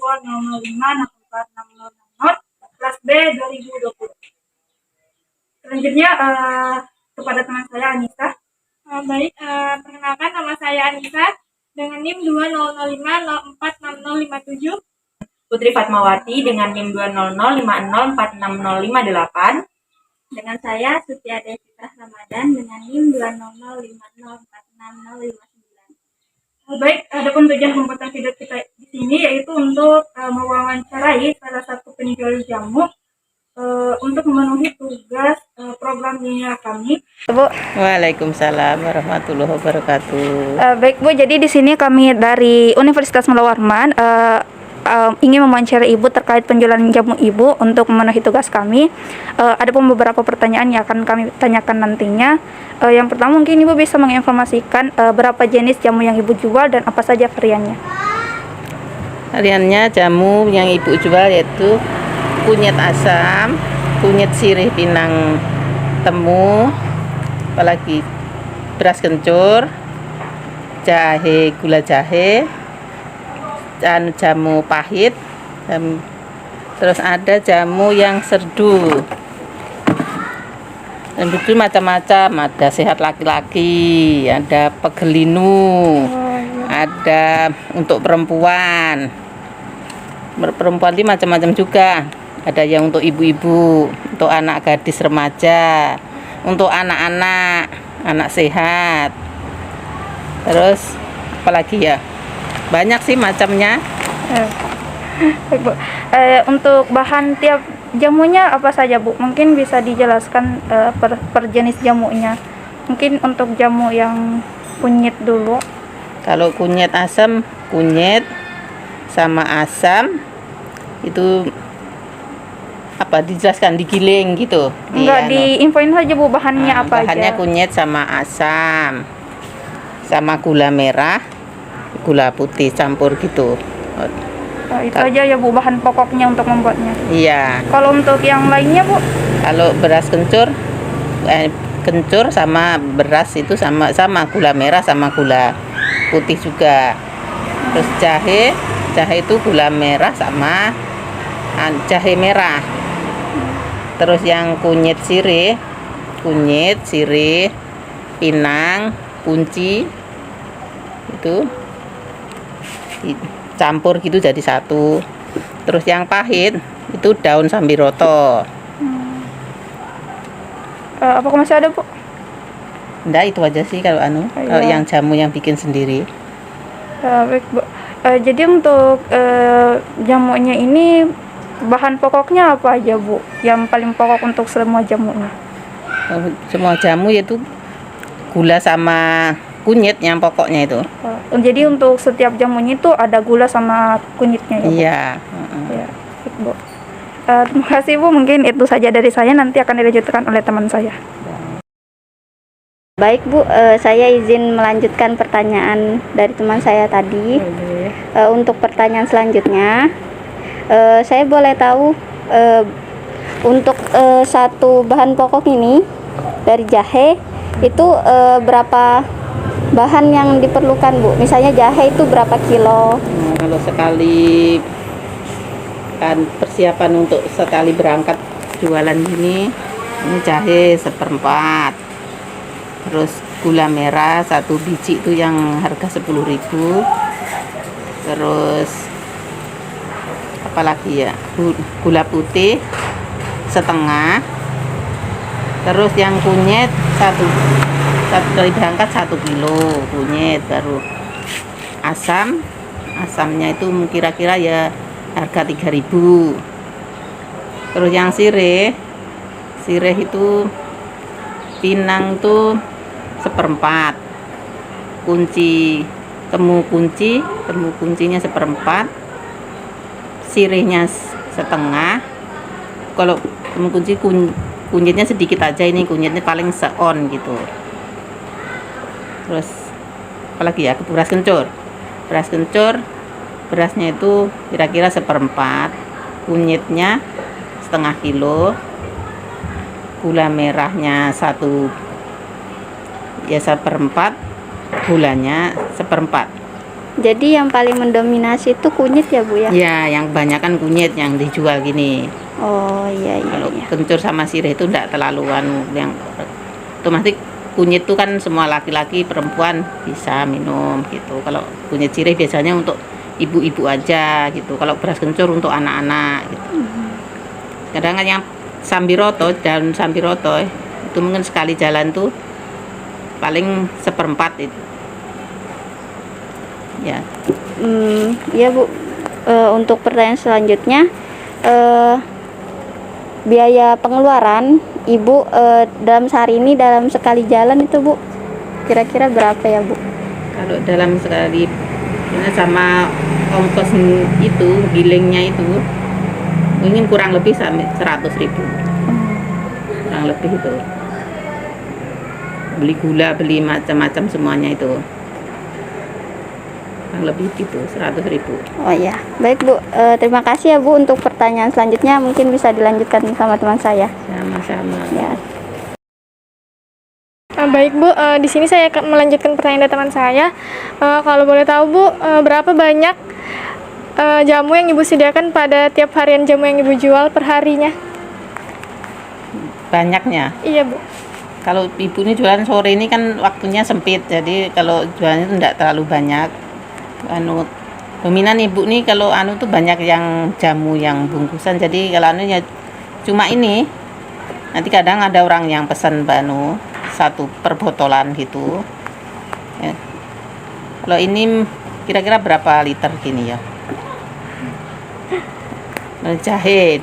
0200564600 kelas B 2020. Selanjutnya kepada teman saya Anissa. Perkenalkan nama saya Anissa dengan NIM 2005046057. Putri Fatmawati dengan NIM 20050460508. Dengan saya Sutia Devita Ramadan dengan NIM 20050466059. Baik, adapun tujuan pembuatan video kita di sini yaitu untuk mewawancarai salah satu penjual jamu untuk memenuhi tugas program dunia kami. Bu. Waalaikumsalam warahmatullahi wabarakatuh. Baik Bu, jadi di sini kami dari Universitas Mula Warman ingin mewawancarai Ibu terkait penjualan jamu Ibu untuk memenuhi tugas kami. Ada pun beberapa pertanyaan yang akan kami tanyakan nantinya. Yang pertama mungkin Ibu bisa menginformasikan berapa jenis jamu yang Ibu jual dan apa saja variannya. Variannya jamu yang Ibu jual yaitu kunyit asam, kunyit sirih pinang temu, apalagi beras kencur, jahe, gula jahe, dan jamu pahit, terus ada jamu yang serdu. Dan itu macam-macam, ada sehat laki-laki, ada pegelinu, ada untuk perempuan. Perempuan ini macam-macam juga. Ada yang untuk ibu-ibu, untuk anak gadis remaja, untuk anak-anak, anak sehat. Terus apalagi ya? Banyak sih macamnya. Baik, Bu. Untuk bahan tiap jamunya apa saja Bu? Mungkin bisa dijelaskan per jenis jamunya. Mungkin untuk jamu yang kunyit dulu. Kalau kunyit asam, kunyit sama asam itu apa dijelaskan, digiling gitu? Enggak, diinfoin saja Bu bahannya apa bahannya aja. Kunyit sama asam, sama gula merah, gula putih campur gitu. Itu aja ya Bu bahan pokoknya untuk membuatnya. Iya. Kalau untuk yang lainnya Bu? Kalau beras kencur, kencur sama beras itu sama gula merah sama gula putih juga. Terus jahe itu gula merah sama jahe merah. Terus yang kunyit sirih, pinang, kunci itu campur gitu jadi satu. Terus yang pahit itu daun sambiroto. Apakah masih ada Bu? Enggak, itu aja sih kalau kalau yang jamu yang bikin sendiri. Baik Bu. Jadi untuk jamunya ini bahan pokoknya apa aja Bu? Yang paling pokok untuk semua jamunya? Semua jamu yaitu gula sama kunyit yang pokoknya itu. Jadi untuk setiap jamunya itu ada gula sama kunyitnya ya Bu? Iya. Ya, baik Bu. Terima kasih Bu, mungkin itu saja dari saya, nanti akan dilanjutkan oleh teman saya. Baik Bu, saya izin melanjutkan pertanyaan dari teman saya tadi. Untuk pertanyaan selanjutnya, saya boleh tahu untuk satu bahan pokok ini dari jahe itu berapa bahan yang diperlukan Bu? Misalnya jahe itu berapa kilo? Kalau sekali kan persiapan untuk sekali berangkat jualan ini jahe 1/4, terus gula merah 1 biji itu yang harga 10.000, terus apalagi ya, gula putih 1/2, terus yang kunyit satu kali berangkat 1 kilo kunyit. Baru asamnya itu kira-kira ya harga 3.000. Terus yang sirih itu pinang tuh 1/4, temu kuncinya 1/4, sirihnya 1/2. Kalau temu kunci kunyitnya sedikit aja, ini kunyitnya paling seon gitu. Terus apalagi ya, beras kencur berasnya itu kira-kira 1/4, kunyitnya 1/2 kilo, gula merahnya 1 ya 1/4, gulanya 1/4. Jadi yang paling mendominasi itu kunyit ya Bu ya? Ya, yang kebanyakan kunyit yang dijual gini. Oh iya iya. Kalau Iya. kencur sama sirih itu enggak terlalu yang otomatis kunyit itu kan semua laki-laki perempuan bisa minum gitu. Kalau kunyit sirih biasanya untuk ibu-ibu aja gitu. Kalau beras kencur untuk anak-anak gitu. Kadang kan yang sambiroto, daun sambiroto itu mungkin sekali jalan tuh paling 1/4 itu. Ya. Ya Bu. Untuk pertanyaan selanjutnya, biaya pengeluaran Ibu dalam sehari ini dalam sekali jalan itu Bu, kira-kira berapa ya Bu? Kalau dalam sekali ini sama ongkos itu gilingnya itu mungkin kurang lebih sampai 100.000. Kurang lebih itu. Beli gula, beli macam-macam semuanya itu. Kurang lebih gitu 100.000. Oh ya, baik Bu. Terima kasih ya Bu untuk pertanyaan selanjutnya, mungkin bisa dilanjutkan sama teman saya. Sama-sama. Ya. Baik Bu, di sini saya akan melanjutkan pertanyaan dari teman saya. Kalau boleh tahu Bu, berapa banyak jamu yang Ibu sediakan pada tiap harian jamu yang Ibu jual per harinya? Banyaknya. Iya Bu. Kalau ibu ini jualan sore ini kan waktunya sempit, jadi kalau jualannya itu tidak terlalu banyak. Dominan ibu nih kalau tuh banyak yang jamu yang bungkusan, jadi kalau ya cuma ini. Nanti kadang ada orang yang pesan satu per botolan gitu. Ya. Kalau ini kira-kira berapa liter gini ya? Jahe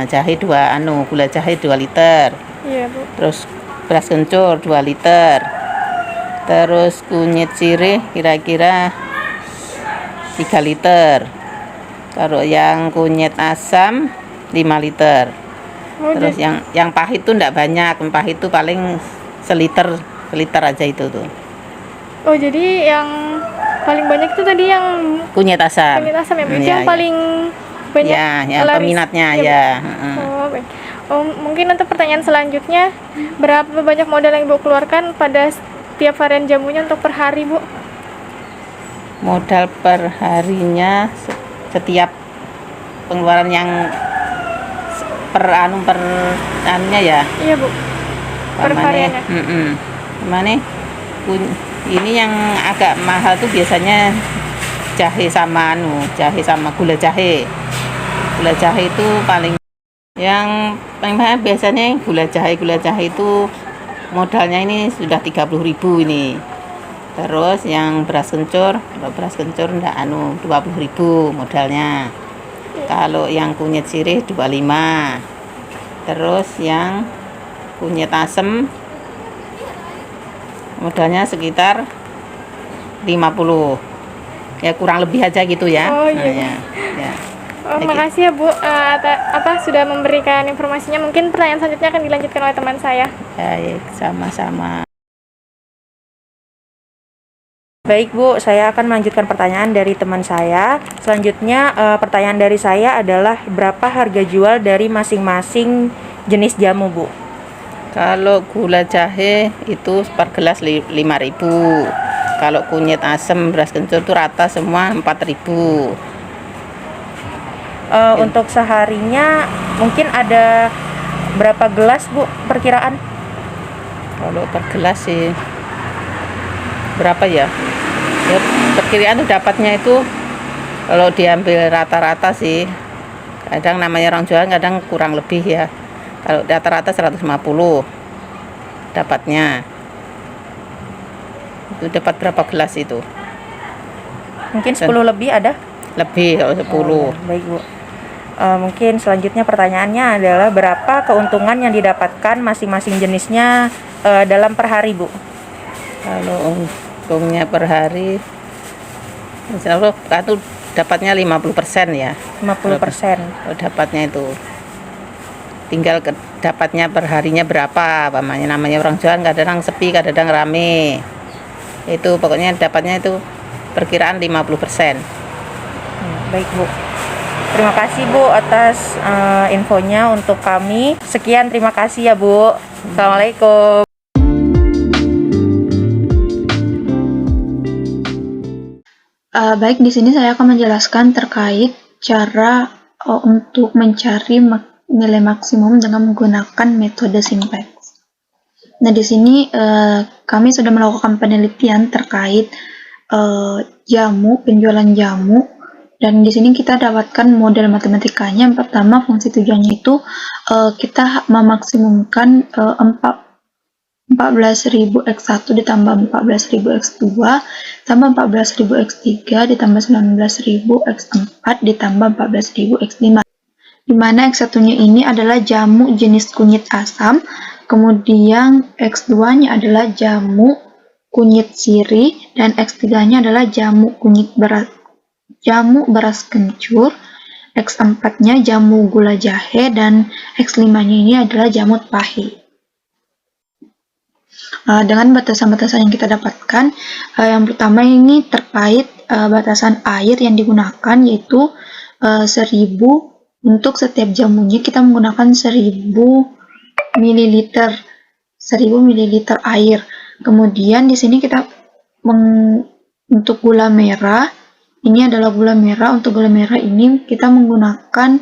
jahe 2 gula jahe 2 liter. Iya Bu. Terus beras kencur 2 liter. Terus kunyit sirih kira-kira 3 liter. Kalau yang kunyit asam 5 liter. Oh, Terus yang pahit tuh enggak banyak. Yang pahit tuh paling seliter aja itu tuh. oh jadi yang paling banyak itu tadi yang Kunyit asam. kunyit asam ya Bu? Itu Iya, yang iya. paling banyak Ya, yang laris. peminatnya Iya, Bu. ya. Oh, baik. Mungkin untuk pertanyaan selanjutnya, berapa banyak modal yang Ibu keluarkan pada setiap varian jamunya untuk per hari, Bu? Modal per harinya setiap pengeluaran yang per anunya ya. Iya, Bu. Per hariannya. Mana ini yang agak mahal tuh biasanya jahe sama gula jahe. Gula jahe itu paling mahal biasanya gula jahe itu modalnya ini sudah 30.000 ini. Terus yang beras kencur enggak 20.000 modalnya. Kalau yang kunyit sirih 25. Terus yang kunyit asem modalnya sekitar 50. Ya kurang lebih aja gitu ya. Oh, iya. Nah, ya. Makasih ya Bu, sudah memberikan informasinya. Mungkin pertanyaan selanjutnya akan dilanjutkan oleh teman saya. Baik, sama-sama. Baik Bu, saya akan melanjutkan pertanyaan dari teman saya. Selanjutnya pertanyaan dari saya adalah berapa harga jual dari masing-masing jenis jamu Bu? Kalau gula jahe itu per gelas 5.000. Kalau kunyit asem, beras kencur itu rata semua 4.000. Untuk seharinya mungkin ada berapa gelas Bu perkiraan? Kalau per gelas sih berapa ya? Ya perkiraan tuh dapatnya itu kalau diambil rata-rata sih kadang namanya orang jualan kadang kurang lebih ya. Kalau rata-rata 150 dapatnya. Itu dapat berapa gelas itu? Mungkin 10 lebih ada? Lebih kalau 10. Baik Bu. Mungkin selanjutnya pertanyaannya adalah berapa keuntungan yang didapatkan masing-masing jenisnya dalam per hari Bu? Kalau untungnya per hari insya Allah itu dapatnya 50% ya. 50%. Kalau dapatnya itu tinggal dapatnya per harinya berapa namanya orang jualan kadang sepi kadang rame. Itu pokoknya dapatnya itu perkiraan 50%. Baik Bu. Terima kasih Bu atas infonya untuk kami. Sekian, terima kasih ya Bu. Assalamualaikum. Baik, di sini saya akan menjelaskan terkait cara untuk mencari nilai maksimum dengan menggunakan metode simplex. Nah, di sini kami sudah melakukan penelitian terkait penjualan jamu, dan di sini kita dapatkan model matematikanya. Yang pertama, fungsi tujuannya itu kita memaksimumkan 14.000 X1 ditambah 14.000 X2 tambah 14.000 X3 ditambah 19.000 X4 ditambah 14.000 X5, di mana X1-nya ini adalah jamu jenis kunyit asam, kemudian X2-nya adalah jamu kunyit sirih, dan X3-nya adalah jamu beras kencur, X4-nya jamu gula jahe, dan X5-nya ini adalah jamu pahit. Dengan batasan-batasan yang kita dapatkan, yang pertama ini terkait batasan air yang digunakan, yaitu 1000 untuk setiap jamunya kita menggunakan 1000 ml air. Kemudian di sini kita untuk gula merah, ini adalah gula merah. Untuk gula merah ini kita menggunakan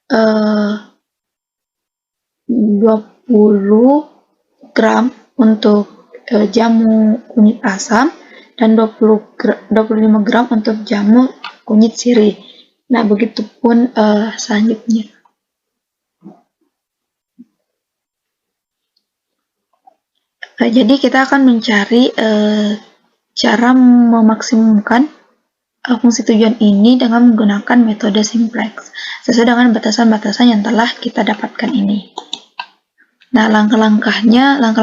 20 gram untuk jamu kunyit asam dan 25 gram untuk jamu kunyit sirih. Nah, begitupun selanjutnya. Jadi kita akan mencari cara memaksimumkan fungsi tujuan ini dengan menggunakan metode simplex sesuai dengan batasan-batasan yang telah kita dapatkan ini. Nah, langkah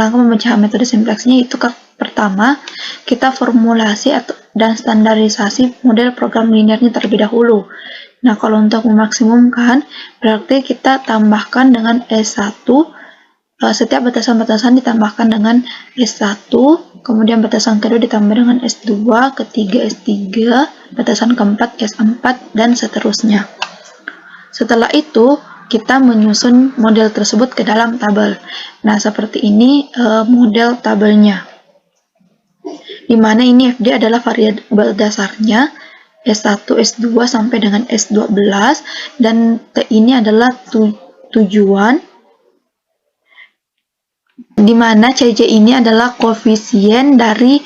pemecahan metode simplexnya itu pertama, kita formulasi dan standarisasi model program linearnya terlebih dahulu. Nah, kalau untuk memaksimumkan, berarti kita tambahkan dengan S1, setiap batasan-batasan ditambahkan dengan S1, kemudian batasan kedua ditambah dengan S2, ketiga S3, batasan keempat S4, dan seterusnya. Setelah itu, kita menyusun model tersebut ke dalam tabel. Nah, seperti ini model tabelnya, di mana ini FD adalah variabel dasarnya, S1, S2 sampai dengan S12, dan T ini adalah tujuan, di mana CJ ini adalah koefisien dari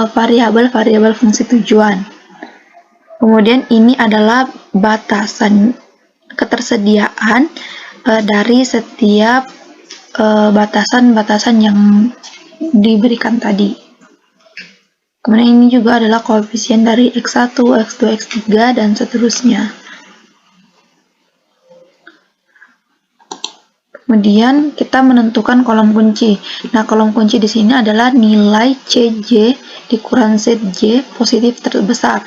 variabel-variabel fungsi tujuan. Kemudian ini adalah batasan ketersediaan dari setiap batasan-batasan yang diberikan tadi. Kemudian ini juga adalah koefisien dari X1, X2, X3, dan seterusnya. Kemudian kita menentukan kolom kunci. Nah, kolom kunci di sini adalah nilai CJ dikurang ZJ positif terbesar,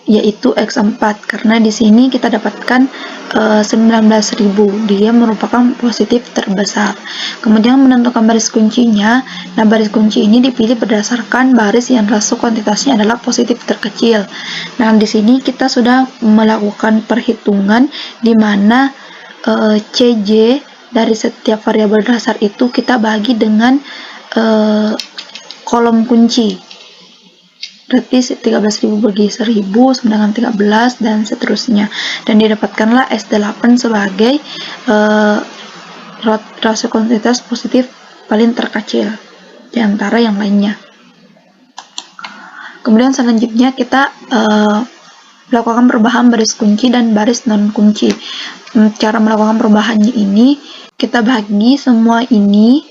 yaitu X4, karena di sini kita dapatkan 19.000, dia merupakan positif terbesar. Kemudian menentukan baris kuncinya. Nah, baris kunci ini dipilih berdasarkan baris yang rasio kuantitasnya adalah positif terkecil. Nah, di sini kita sudah melakukan perhitungan di mana CJ dari setiap variabel dasar itu kita bagi dengan kolom kunci. Berarti 13.000 bagi 1.000 sama dengan 13, dan seterusnya. Dan didapatkanlah S8 sebagai rasio kuantitas positif paling terkecil di antara yang lainnya. Kemudian selanjutnya kita melakukan perubahan baris kunci dan baris non kunci. Cara melakukan perubahannya ini, kita bagi semua ini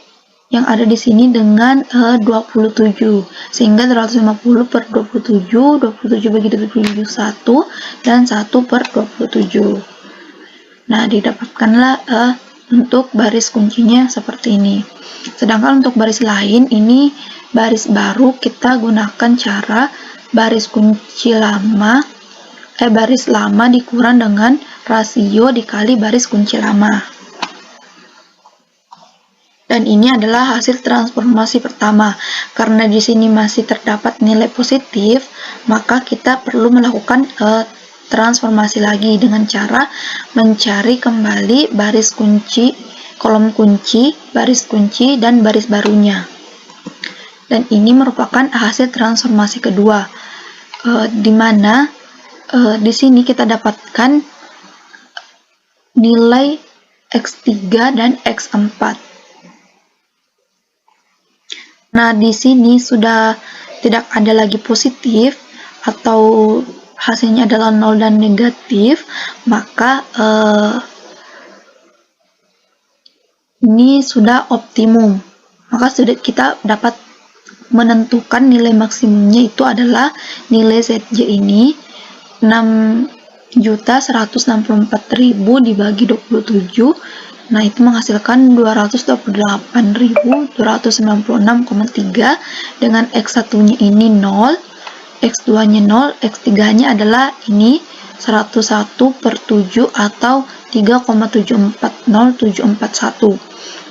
yang ada di sini dengan 27, sehingga 150 per 27, 27 bagi 27 1, dan 1 per 27. Nah, didapatkanlah untuk baris kuncinya seperti ini. Sedangkan untuk baris lain, ini baris baru, kita gunakan cara baris kunci lama, baris lama dikurang dengan rasio dikali baris kunci lama. Dan ini adalah hasil transformasi pertama. Karena di sini masih terdapat nilai positif, maka kita perlu melakukan transformasi lagi dengan cara mencari kembali baris kunci, kolom kunci, baris kunci, dan baris barunya. Dan ini merupakan hasil transformasi kedua. di mana di sini kita dapatkan nilai X3 dan X4. Nah, di sini sudah tidak ada lagi positif atau hasilnya adalah 0 dan negatif, maka ini sudah optimum. Maka sudah kita dapat menentukan nilai maksimumnya itu adalah nilai ZJ ini 6.164.000 dibagi 27. Nah, itu menghasilkan 228.296,3 dengan X1-nya ini 0, X2-nya 0, X3-nya adalah ini 101/7 atau 3,740741.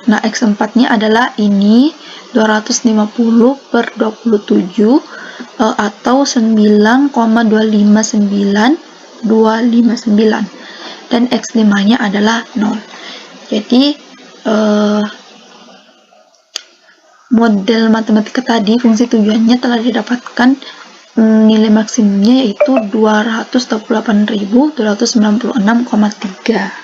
Nah, X4-nya adalah ini 250/27 atau 9,259259 dan X5-nya adalah 0. Jadi model matematika tadi fungsi tujuannya telah didapatkan nilai maksimumnya yaitu 228.296,3.